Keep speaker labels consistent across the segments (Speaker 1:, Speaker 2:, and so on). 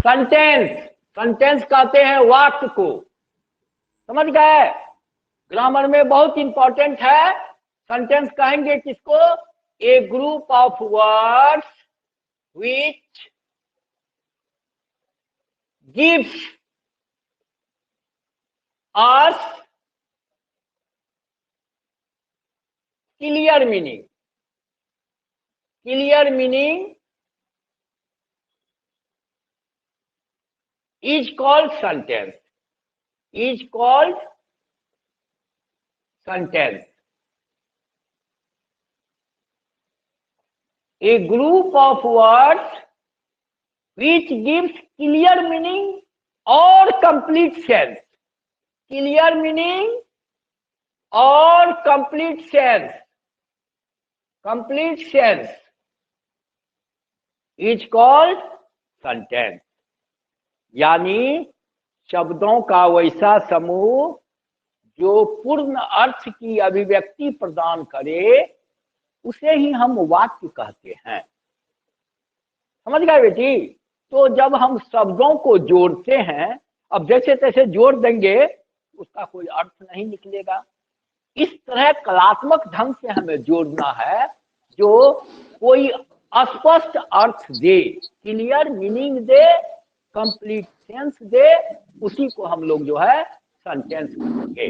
Speaker 1: Sentence, sentence कहते हैं वाक्य को, समझ गए। ग्रामर में बहुत इंपॉर्टेंट है। सेंटेंस कहेंगे किसको? A group of words which gives us clear meaning. Clear meaning is called sentence, is called sentence. A group of words which gives clear meaning or complete sense. Clear meaning or complete sense. Complete sense is called sentence. यानी शब्दों का वैसा समूह जो पूर्ण अर्थ की अभिव्यक्ति प्रदान करे उसे ही हम वाक्य कहते हैं। समझ गए बेटी? तो जब हम शब्दों को जोड़ते हैं, अब जैसे तैसे जोड़ देंगे उसका कोई अर्थ नहीं निकलेगा। इस तरह कलात्मक ढंग से हमें जोड़ना है जो कोई स्पष्ट अर्थ दे, clear meaning they, complete sense they, उसी को हम लोग जो है सेंटेंस कहेंगे,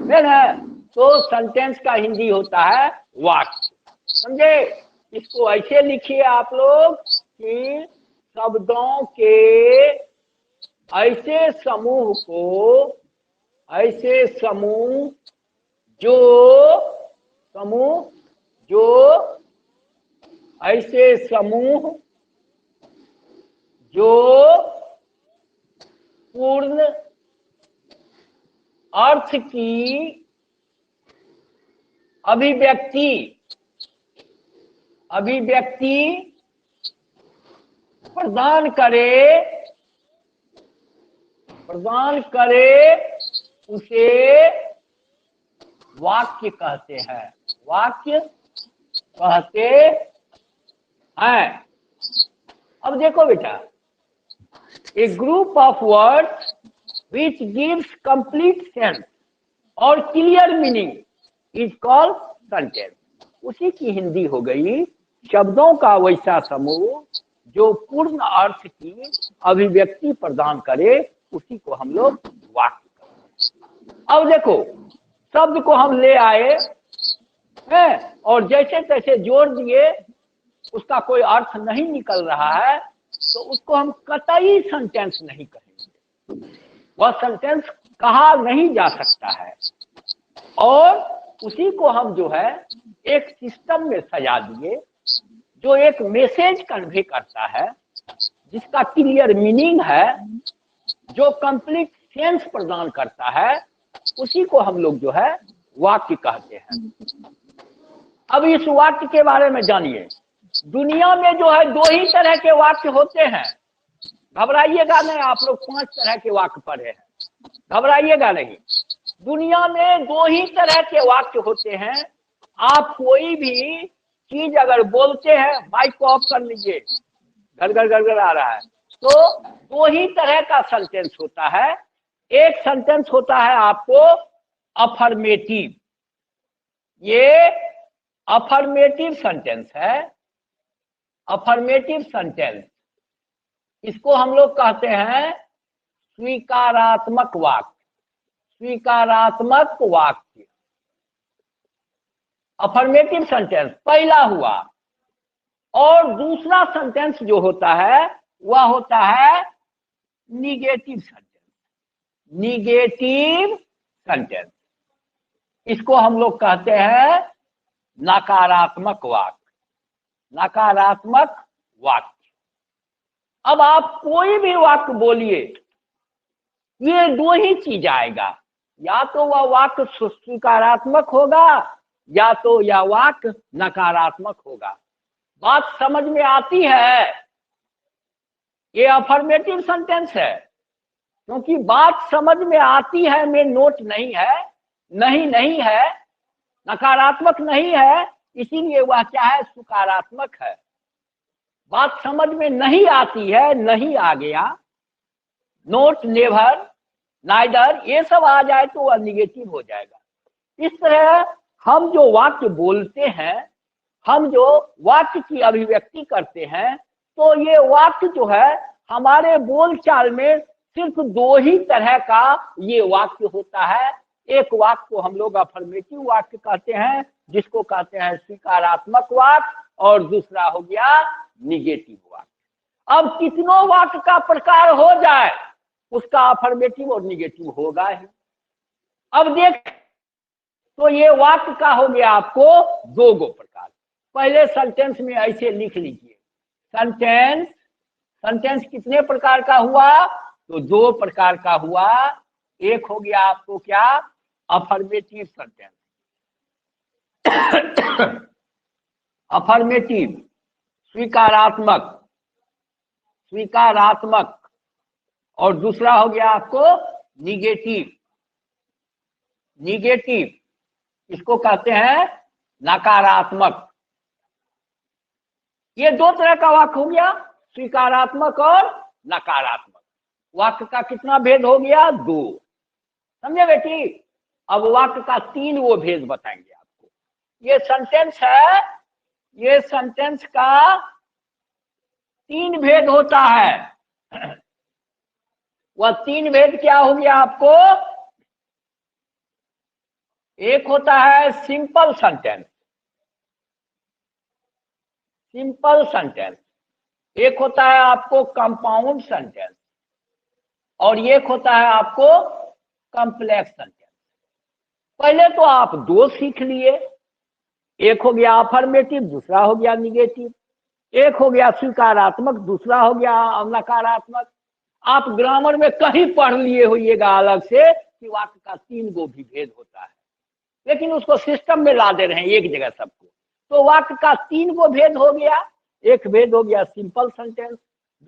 Speaker 1: है ना। तो सेंटेंस का हिंदी होता है वाक्य, समझे। इसको ऐसे लिखिए आप लोग कि शब्दों के ऐसे समूह को, ऐसे समूह जो ऐसे समूह जो पूर्ण अर्थ की अभिव्यक्ति प्रदान करे उसे वाक्य कहते हैं, वाक्य कहते हैं। अब देखो बेटा, a group of words which gives complete sense और clear meaning is called sentence. उसी की हिंदी हो गई शब्दों का वैसा समूह जो पूर्ण अर्थ की अभिव्यक्ति प्रदान करे, उसी को हम लोग वाक्य कहते हैं। अब देखो, शब्द को हम ले आए हैं और जैसे तैसे जोड़ दिए, उसका कोई अर्थ नहीं निकल रहा है, तो उसको हम कतई सेंटेंस नहीं कहेंगे, वह सेंटेंस कहा नहीं जा सकता है। और उसी को हम जो है एक सिस्टम में सजा दिए जो एक मैसेज कन्वे करता है, जिसका क्लियर मीनिंग है, जो कंप्लीट सेंस प्रदान करता है, उसी को हम लोग जो है वाक्य कहते हैं। अब इस वाक्य के बारे में जानिए। दुनिया में जो है दो ही तरह के वाक्य होते हैं, घबराइएगा नहीं। आप लोग 5 तरह के वाक्य पढ़े हैं, घबराइएगा नहीं। दुनिया में दो ही तरह के वाक्य होते हैं। आप कोई भी चीज अगर बोलते हैं, माइक को ऑफ कर लीजिए, गड़गड़ आ रहा है, तो दो ही तरह का सेंटेंस होता है। एक सेंटेंस होता है आपको अफर्मेटिव, ये अफर्मेटिव सेंटेंस है, अफर्मेटिव सेंटेंस। इसको हम लोग कहते हैं स्वीकारात्मक वाक्य, स्वीकारात्मक वाक्य, अफर्मेटिव सेंटेंस पहला हुआ। और दूसरा सेंटेंस जो होता है वह होता है निगेटिव सेंटेंस, निगेटिव सेंटेंस। इसको हम लोग कहते हैं नकारात्मक वाक्य, नकारात्मक वाक्य। अब आप कोई भी वाक्य बोलिए, ये दो ही चीज आएगा, या तो वह वाक्य स्वीकारात्मक होगा या तो यह वाक्य नकारात्मक होगा। बात समझ में आती है? ये अफर्मेटिव सेंटेंस है, क्योंकि बात समझ में आती है में नोट नहीं है, नहीं है, नकारात्मक नहीं है, इसीलिए वह क्या है, सकारात्मक है। बात समझ में नहीं आती है, नहीं आ गया, नोट, नेवर, नाइदर, ये सब आ जाए तो वह निगेटिव हो जाएगा। इस तरह हम जो वाक्य बोलते हैं, हम जो वाक्य की अभिव्यक्ति करते हैं, तो ये वाक्य जो है हमारे बोलचाल में सिर्फ दो ही तरह का ये वाक्य होता है। एक वाक्य को हम लोग अफर्मेटिव वाक्य कहते हैं, जिसको कहते हैं स्वीकारात्मक वाक्य, और दूसरा हो गया निगेटिव वाक्य। अब कितनों वाक्य का प्रकार हो जाए, उसका अफर्मेटिव और निगेटिव होगा ही। अब देख, तो ये वाक्य का हो गया आपको दो गो प्रकार। पहले सेंटेंस में ऐसे लिख लीजिए, सेंटेंस, सेंटेंस कितने प्रकार का हुआ, तो दो प्रकार का हुआ। एक हो गया आपको क्या, अफर्मेटिव सेंटेंस, अफर्मेटिव, स्वीकारात्मक, स्वीकारात्मक, और दूसरा हो गया आपको निगेटिव, निगेटिव, इसको कहते हैं नकारात्मक। ये दो तरह का वाक्य हो गया, स्वीकारात्मक और नकारात्मक। वाक्य का कितना भेद हो गया, दो, समझे बेटी। अब वाक्य का तीन वो भेद बताएंगे आपको। ये सेंटेंस है, ये सेंटेंस का तीन भेद होता है। वह तीन भेद क्या हो गया आपको, एक होता है सिंपल सेंटेंस, सिंपल सेंटेंस, एक होता है आपको कंपाउंड सेंटेंस, और एक होता है आपको कॉम्प्लेक्स सेंटेंस। पहले तो आप दो सीख लिए, एक हो गया अफर्मेटिव, दूसरा हो गया निगेटिव। एक हो गया स्वीकारात्मक, दूसरा हो गया नकारात्मक। आप ग्रामर में कहीं पढ़ लिए होइएगा अलग से कि वाक्य का तीन गो भी भेद होता है, लेकिन उसको सिस्टम में ला दे रहे हैं एक जगह सबको। तो वाक्य का तीन गो भेद हो गया। एक भेद हो गया सिंपल सेंटेंस,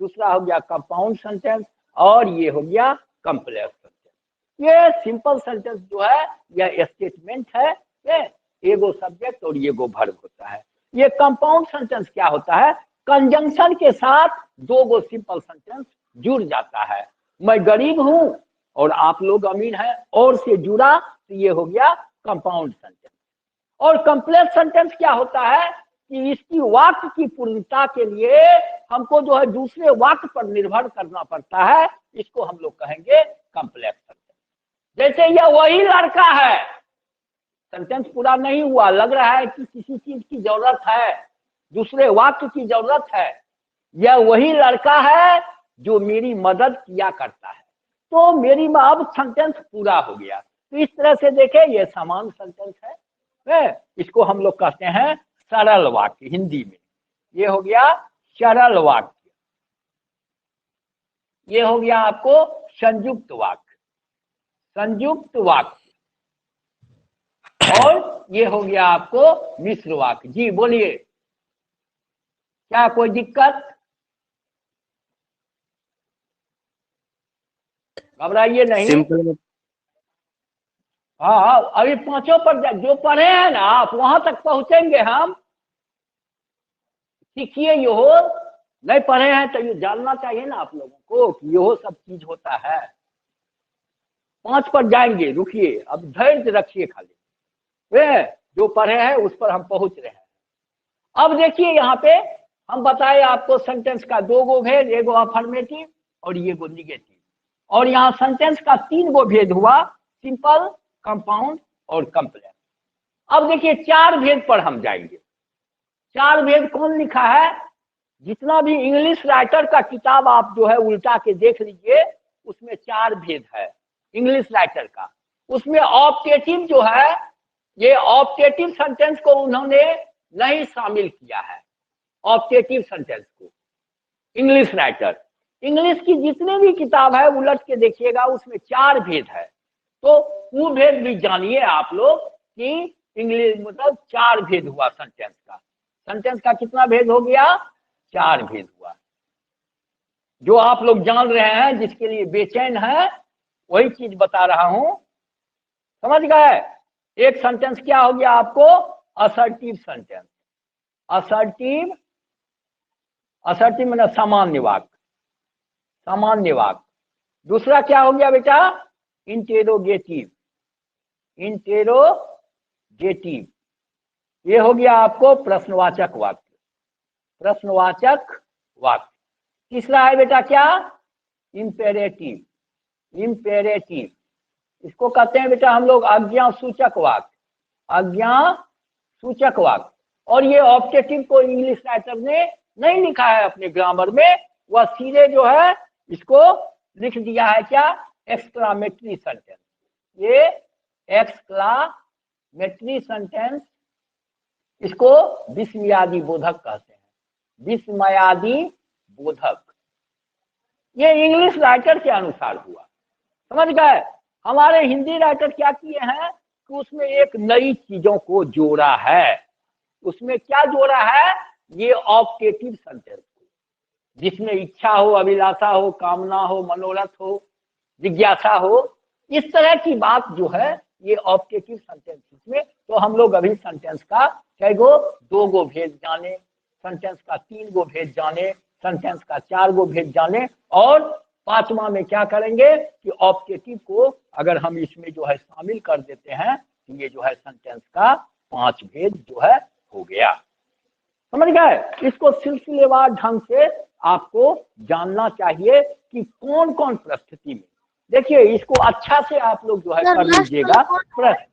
Speaker 1: दूसरा हो गया कंपाउंड सेंटेंस, और ये हो गया कॉम्प्लेक्स सेंटेंस। ये सिंपल सेंटेंस जो है यह स्टेटमेंट है, ये एगो सब्जेक्ट और ये गो वर्ब होता है। ये कंपाउंड सेंटेंस क्या होता है, कंजंक्शन के साथ दो गो सिंपल सेंटेंस जुड़ जाता है। मैं गरीब हूं और आप लोग अमीर हैं, और से जुड़ा, तो ये हो गया कंपाउंड सेंटेंस। और कॉम्प्लेक्स सेंटेंस क्या होता है कि इसकी वाक्य की पूर्णता के लिए हमको जो है दूसरे वाक्य पर निर्भर करना पड़ता है, इसको हम लोग कहेंगे कॉम्प्लेक्स सेंटेंस। जैसे यह वही लड़का है, सेंटेंस पूरा नहीं हुआ, लग रहा है कि किसी चीज की जरूरत है, दूसरे वाक्य की जरूरत है। यह वही लड़का है जो मेरी मदद किया करता है, तो मेरी अब सेंटेंस पूरा हो गया। तो इस तरह से देखें, यह समान सेंटेंस है। इसको हम लोग कहते हैं सरल वाक्य हिंदी में। ये हो गया सरल वाक्य, ये हो गया आपको संयुक्त वाक्य, संयुक्त वाक्य, और ये हो गया आपको मिश्र वाक्य। जी बोलिए, क्या कोई दिक्कत, घबराइए नहीं। हाँ, अभी पांचों पर जो पढ़े हैं ना आप, वहां तक पहुंचेंगे हम। सीखिए, यो नहीं पढ़े हैं तो ये जानना चाहिए ना आप लोगों को कि यो सब चीज होता है। पांच पर जाएंगे, रुकिए, अब धैर्य रखिए खाली। वे जो पढ़े हैं उस पर हम पहुंच रहे हैं। अब देखिए यहाँ पे हम बताए आपको सेंटेंस का दो गो भेद, एगो अफर्मेटिव और ये गो निगेटिव। और यहाँ सेंटेंस का तीन गो भेद हुआ, सिंपल, कंपाउंड और कॉम्प्लेक्स। अब देखिए चार भेद पर हम जाएंगे। चार भेद कौन लिखा है, जितना भी इंग्लिश राइटर का किताब आप जो है उल्टा के देख लीजिए, उसमें चार भेद है इंग्लिश राइटर का। उसमें ऑप्टेटिव जो है, ये ऑप्टेटिव सेंटेंस को उन्होंने नहीं शामिल किया है। ऑप्टेटिव सेंटेंस को इंग्लिश राइटर, इंग्लिश की जितनी भी किताब है उलट के देखिएगा, उसमें चार भेद है। तो वो भेद भी जानिए आप लोग कि इंग्लिश मतलब चार भेद हुआ सेंटेंस का। सेंटेंस का कितना भेद हो गया, चार भेद हुआ। जो आप लोग जान रहे हैं, जिसके लिए बेचैन है, वही चीज बता रहा हूं, समझ गए। एक सेंटेंस क्या हो गया आपको, असर्टिव सेंटेंस। असर्टिव, असर्टिव मतलब सामान्य वाक्य, सामान्य वाक्य। दूसरा क्या हो गया बेटा, इंटेरोगेटिव, इंटेरोगेटिव, ये हो गया आपको प्रश्नवाचक वाक्य, प्रश्नवाचक वाक्य। तीसरा है बेटा क्या, इंपेरेटिव, इंपेरेटिव, इसको कहते हैं बेटा हम लोग आज्ञा सूचक वाक्य, आज्ञा सूचक वाक्य। और ये ऑब्जेक्टिव को इंग्लिश राइटर ने नहीं लिखा है अपने ग्रामर में, वह सीधे जो है इसको लिख दिया है क्या, एक्सक्लामेटरी सेंटेंस। ये एक्सक्लामेटरी सेंटेंस, इसको विस्मयादि बोधक कहते हैं, विस्मयादि बोधक। ये इंग्लिश राइटर के अनुसार हुआ, समझ गए। हमारे हिंदी राइटर क्या किए हैं कि उसमें एक नई चीजों को जोड़ा है। उसमें क्या जोड़ा है, ये ऑब्जेक्टिव सेंटेंस को, जिसमें इच्छा हो, अभिलाषा हो, कामना हो, मनोरथ हो, जिज्ञासा हो, इस तरह की बात जो है ये ऑब्जेक्टिव सेंटेंस में। तो हम लोग अभी सेंटेंस का कई गो, 2 गो भेद जाने, सेंटेंस का 3 गो भेद जाने, सेंटेंस का 4 गो भेद जाने, और 5वां में क्या करेंगे कि ऑब्जेक्टिव को अगर हम इसमें जो है शामिल कर देते हैं तो ये जो है सेंटेंस का 5 भेद जो है हो गया, समझ गए। इसको सिलसिलेवार ढंग से आपको जानना चाहिए कि कौन कौन परिस्थिति में। देखिए इसको अच्छा से आप लोग जो है कर लीजिएगा प्रश्न।